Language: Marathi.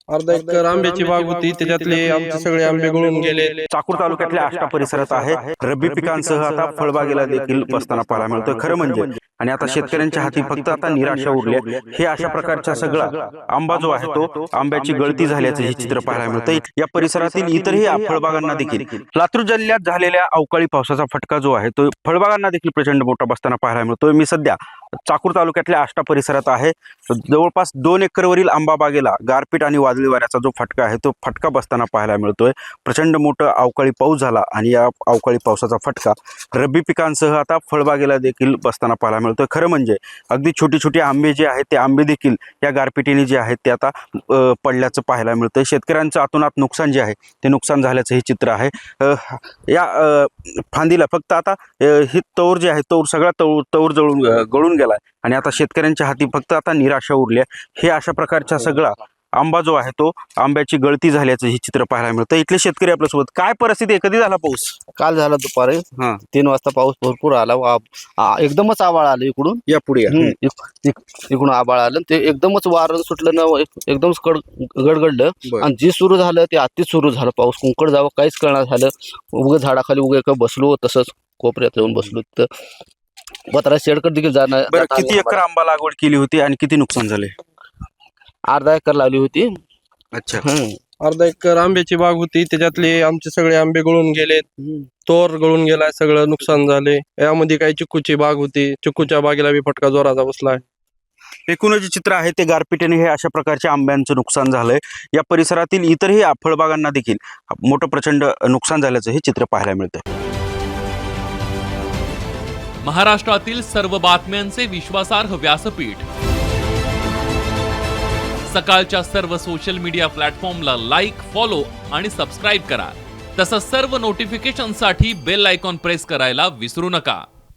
अर्धा एकर आंब्याची बाग होती, त्याच्यातले आमचे सगळे आंबे गळून गेले. चाकूर तालुक्यातल्या आष्टा परिसरात आहे. रब्बी पिकांसह आता फळबागेला देखील बसताना पाहायला मिळतोय खरं म्हणजे. आणि आता शेतकऱ्यांच्या हाती फक्त आता निराशा उरली. हे अशा प्रकारचा सगळा आंबा जो आहे तो आंब्याची गळती झाल्याचं हे चित्र पाहायला मिळतंय. या परिसरातील इतरही फळबागांना देखील लातूर जिल्ह्यात झालेल्या अवकाळी पावसाचा फटका जो आहे तो फळबागांना देखील प्रचंड मोठा बसताना पाहायला मिळतोय. मी सध्या चाकूर तालुक्यातल्या आष्टा परिसरात आहे. जवळपास 2 एकरवरील आंबा बागेला गारपीट आणि वादळी वाऱ्याचा जो फटका आहे तो फटका बसताना पाहायला मिळतोय. प्रचंड मोठं अवकाळी पाऊस झाला आणि या अवकाळी पावसाचा फटका रब्बी पिकांसह आता फळबागेला देखील बसताना पाहायला मिळतोय. खरं म्हणजे अगदी छोटी छोटी आंबे जे आहेत ते आंबे देखील या गारपिटीने जे आहेत ते आता पडल्याचं पाहायला मिळतंय. शेतकऱ्यांचं अतोनात नुकसान जे आहे ते नुकसान झाल्याचं हे चित्र आहे. या फांदीला फक्त आता ही तौर जे आहे तौर सगळा तौर गळून गेलाय आणि आता शेतकऱ्यांच्या हाती फक्त आता निराशा उरली आहे. हे अशा प्रकारचा सगळा आंबा जो आहे तो आंब्याची गळती झाल्याचं हे चित्र पाहायला मिळतं. इथले शेतकरी आपल्यासोबत काय परिस्थिती आहे, कधी झाला पाऊस? काल झाला दुपारी 3 वाजता पाऊस भरपूर आला. एकदमच आबाळ आलं इकडून, या पुढे इकडून आबाळ आलं ते एकदमच वारं सुटलं ना, एकदमच गडगडलं आणि जे सुरू झालं ते अतिच सुरू झालं. पाऊस कुंकड जावं काहीच कळणार झालं. उगं झाडाखाली उगं बसलो, तसंच कोपऱ्यात येऊन बसलो. तर पत्रा शेडकड देखील जाणार. किती एकर आंबा लागवड केली होती आणि किती नुकसान झाले? अर्धा एकर लावली होती. अच्छा. अर्धा एकर आंब्याची बाग होती, त्याच्यातले आमचे सगळे आंबे गळून गेले. तोर गळून गेलाय, सगळं नुकसान झाले. यामध्ये काही चिक्कूची बाग होती, चिक्कूच्या बागेला बी फटका जोराचा बसलाय. एकूणच जे चित्र आहे ते गारपिटीने हे अशा प्रकारच्या आंब्यांचं नुकसान झालंय. या परिसरातील इतरही फळबागांना देखील मोठं प्रचंड नुकसान झाल्याचं हे चित्र पाहायला मिळतंय. महाराष्ट्रातील सर्व बातम्यांचे विश्वासार्ह व्यासपीठ, सकाळच्या सर्व सोशल मीडिया प्लॅटफॉर्मला लाईक, फॉलो आणि सबस्क्राईब करा. तसंच सर्व नोटिफिकेशनसाठी बेल आयकॉन प्रेस करायला विसरू नका.